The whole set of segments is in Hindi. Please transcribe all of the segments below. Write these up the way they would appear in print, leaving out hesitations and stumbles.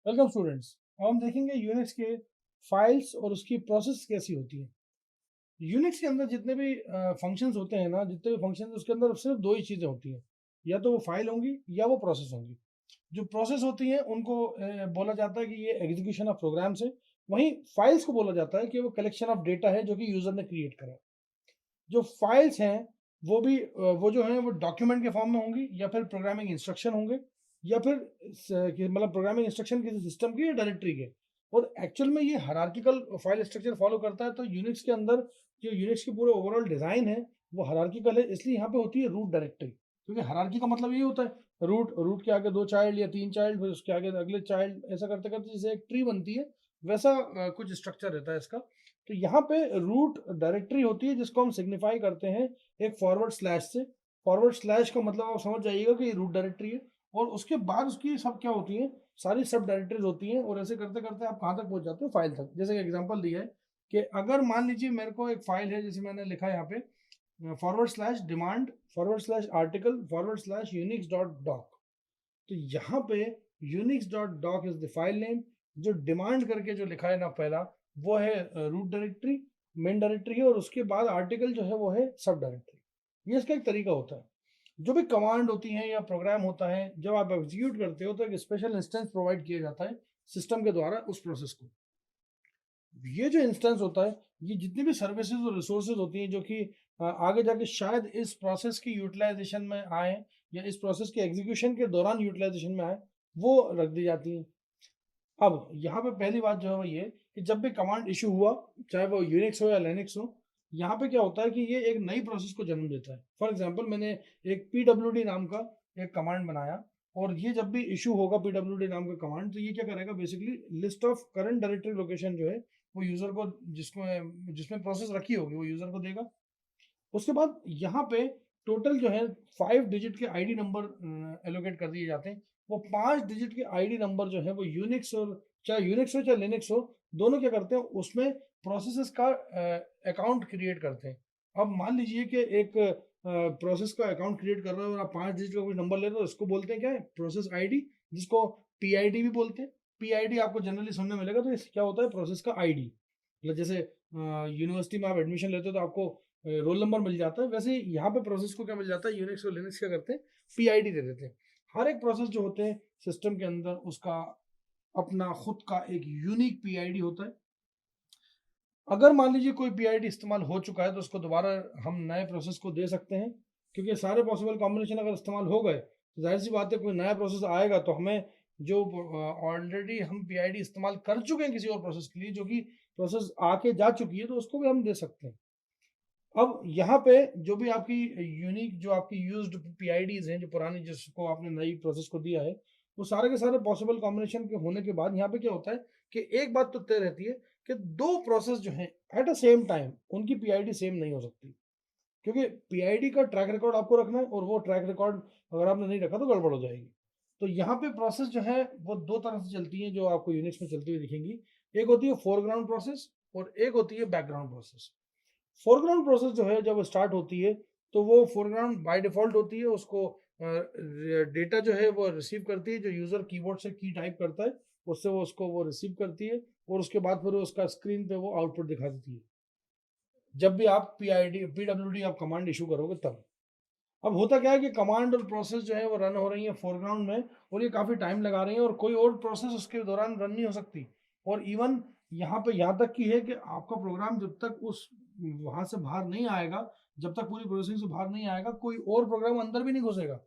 Welcome students. अब हम देखेंगे यूनिक्स के फाइल्स और उसकी प्रोसेस कैसी होती है। यूनिक्स के अंदर जितने भी फंक्शंस होते हैं ना, जितने भी फंक्शन उसके अंदर सिर्फ दो ही चीज़ें होती हैं, या तो वो फाइल होंगी या वो प्रोसेस होंगी। जो प्रोसेस होती हैं उनको बोला जाता है कि ये एग्जीक्यूशन ऑफ प्रोग्राम्स है। वहीं फाइल्स को बोला जाता है कि वो कलेक्शन ऑफ डेटा है जो कि यूजर ने क्रिएट करा है। जो फाइल्स हैं वो जो हैं वो डॉक्यूमेंट के फॉर्म में होंगी, या फिर प्रोग्रामिंग इंस्ट्रक्शन होंगे, या फिर मतलब प्रोग्रामिंग इंस्ट्रक्शन किसी सिस्टम की या डायरेक्टरी के। और एक्चुअल में ये हायरार्किकल फाइल स्ट्रक्चर फॉलो करता है। तो यूनिक्स के अंदर जो यूनिक्स की पूरे ओवरऑल डिजाइन है वो हायरार्किकल है, इसलिए यहाँ पे होती है रूट डायरेक्टरी। क्योंकि हायरार्की का मतलब ये होता है रूट, रूट के आगे दो चाइल्ड या तीन चाइल्ड, फिर उसके आगे अगले चाइल्ड, ऐसा करते करते जैसे एक ट्री बनती है वैसा कुछ स्ट्रक्चर रहता है इसका। तो यहाँ पे रूट डायरेक्टरी होती है जिसको हम सिग्निफाई करते हैं एक फॉरवर्ड स्लैश से। फॉरवर्ड स्लैश का मतलब आप समझ जाइएगा कि ये रूट डायरेक्टरी है। और उसके बाद उसकी सब क्या होती हैं, सारी सब डायरेक्टरीज होती हैं। और ऐसे करते करते आप कहाँ तक पहुंच जाते हो, फाइल तक। जैसे एग्जांपल दिया है कि अगर मान लीजिए मेरे को एक फाइल है, जैसे मैंने लिखा है यहाँ पे forward slash demand forward slash article forward slash Unix dot doc. तो यहाँ पे Unix dot doc is the file name. जो डिमांड करके जो लिखा है ना पहला, वो है रूट डायरेक्टरी, मेन डायरेक्टरी है। और उसके बाद आर्टिकल जो है वो है सब डायरेक्टरी। ये इसका एक तरीका होता है। जो भी कमांड होती है या प्रोग्राम होता है, जब आप एग्जीक्यूट करते हो तो एक स्पेशल इंस्टेंस प्रोवाइड किया जाता है सिस्टम के द्वारा उस प्रोसेस को। ये जो इंस्टेंस होता है, ये जितनी भी सर्विसेज और रिसोर्सेज होती हैं जो कि आगे जाके शायद इस प्रोसेस की यूटिलाइजेशन में आए, या इस प्रोसेस के एग्जीक्यूशन के दौरान यूटिलाइजेशन में आए, वो रख दी जाती हैं। अब यहाँ पे पहली बात जो है वो ये कि जब भी कमांड इशू हुआ, चाहे वो यूनिक्स हो या लिनक्स हो, यहाँ पे क्या होता है कि ये एक नई प्रोसेस को जन्म देता है। फॉर एग्जांपल मैंने एक pwd नाम का एक कमांड बनाया, और ये जब भी इशू होगा pwd नाम का कमांड, तो ये क्या करेगा, basically list of current directory location जो है वो यूजर को, जिसमें प्रोसेस रखी होगी वो यूजर को देगा। उसके बाद यहाँ पे टोटल जो है 5 डिजिट के आईडी नंबर एलोकेट कर दिए जाते हैं। वो 5 डिजिट के आईडी नंबर जो है वो यूनिक्स, और चाहे यूनिक्स हो चाहे लिनक्स हो, दोनों क्या करते हैं उसमें प्रोसेसेस का अकाउंट क्रिएट करते हैं। अब मान लीजिए कि एक प्रोसेस का अकाउंट क्रिएट कर रहे हो और आप 5 डिजिट का कोई नंबर ले रहे हो, इसको बोलते हैं क्या है, प्रोसेस आईडी, जिसको पीआईडी भी बोलते हैं। पीआईडी आपको जनरली सुनने मिलेगा। तो क्या होता है, प्रोसेस का आईडी। मतलब जैसे यूनिवर्सिटी में आप एडमिशन लेते हो तो आपको रोल नंबर मिल जाता है, वैसे यहाँ पे प्रोसेस को क्या मिल जाता है, यूनिक्स और लिनक्स क्या करते हैं, पीआईडी दे देते हैं। हर एक प्रोसेस जो होते हैं सिस्टम के अंदर, उसका अपना खुद का एक यूनिक पीआईडी होता है। अगर मान लीजिए कोई पीआईडी इस्तेमाल हो चुका है तो उसको दोबारा हम नए प्रोसेस को दे सकते हैं, क्योंकि सारे पॉसिबल कॉम्बिनेशन अगर इस्तेमाल हो गए तो जाहिर सी बात है कोई नया प्रोसेस आएगा तो हमें जो ऑलरेडी हम पीआईडी इस्तेमाल कर चुके हैं किसी और प्रोसेस के लिए, जो कि प्रोसेस आके जा चुकी है, तो उसको भी हम दे सकते हैं। अब यहाँ पे जो भी आपकी यूनिक, जो आपकी यूज्ड पीआईडीज हैं, जो पुरानी जिसको आपने नई प्रोसेस को दिया है, वो सारे के सारे पॉसिबल कॉम्बिनेशन के होने के बाद यहाँ पे क्या होता है कि एक बात तो तय रहती है कि दो प्रोसेस जो हैं एट अ सेम टाइम उनकी पीआईडी सेम नहीं हो सकती। क्योंकि पीआईडी का ट्रैक रिकॉर्ड आपको रखना है, और वो ट्रैक रिकॉर्ड अगर आपने नहीं रखा तो गड़बड़ हो जाएगी। तो यहाँ पे प्रोसेस जो है वो दो तरह से चलती है, जो आपको यूनिक्स में चलती हुई दिखेंगी। एक होती है फोरग्राउंड प्रोसेस, और एक होती है बैकग्राउंड प्रोसेस। फोरग्राउंड प्रोसेस जो है जब स्टार्ट होती है तो वो फोरग्राउंड बाय डिफॉल्ट होती है। उसको डेटा जो है वो रिसीव करती है, जो यूजर कीबोर्ड से की टाइप करता है उससे वो उसको वो रिसीव करती है, और उसके बाद फिर उसका स्क्रीन पे वो आउटपुट दिखा देती है जब भी आप पीडब्ल्यूडी आप कमांड इशू करोगे तब। अब होता क्या है कि कमांड और प्रोसेस जो है वो रन हो रही है फोरग्राउंड में, और ये काफ़ी टाइम लगा रही है, और कोई और प्रोसेस उसके दौरान रन नहीं हो सकती। और इवन यहाँ पे यहाँ तक की है कि आपका प्रोग्राम जब तक उस वहाँ से बाहर नहीं आएगा, जब तक पूरी प्रोसेसिंग से बाहर नहीं आएगा, कोई और प्रोग्राम अंदर भी नहीं घुसेगा।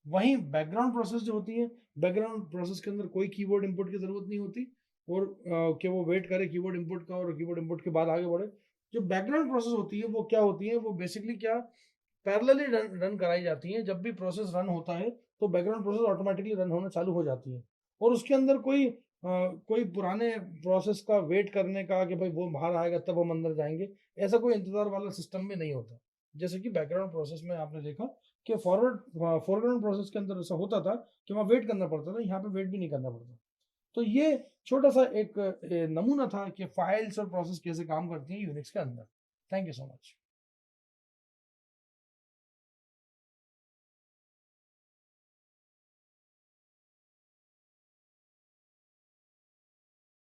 वहीं बैकग्राउंड प्रोसेस जो होती है, बैकग्राउंड प्रोसेस के अंदर कोई कीबोर्ड इनपुट की जरूरत नहीं होती, और कि वो वेट करे कीबोर्ड इनपुट का और कीबोर्ड इनपुट के बाद आगे बढ़े। जो बैकग्राउंड प्रोसेस होती है वो क्या होती है, वो बेसिकली क्या, पैरेलली रन कराई जाती हैं। जब भी प्रोसेस रन होता है तो बैकग्राउंड प्रोसेस ऑटोमेटिकली रन होना चालू हो जाती है, और उसके अंदर कोई पुराने प्रोसेस का वेट करने का कि भाई वो बाहर आएगा तब हम अंदर जाएंगे, ऐसा कोई इंतजार वाला सिस्टम में नहीं होता। जैसे कि बैकग्राउंड प्रोसेस में आपने देखा कि फोरग्राउंड प्रोसेस के अंदर ऐसा होता था कि वहाँ वेट करना पड़ता था, यहाँ पे वेट भी नहीं करना पड़ता। तो ये छोटा सा एक नमूना था कि फाइल्स और प्रोसेस कैसे काम करती हैं यूनिक्स के अंदर। Thank you so much.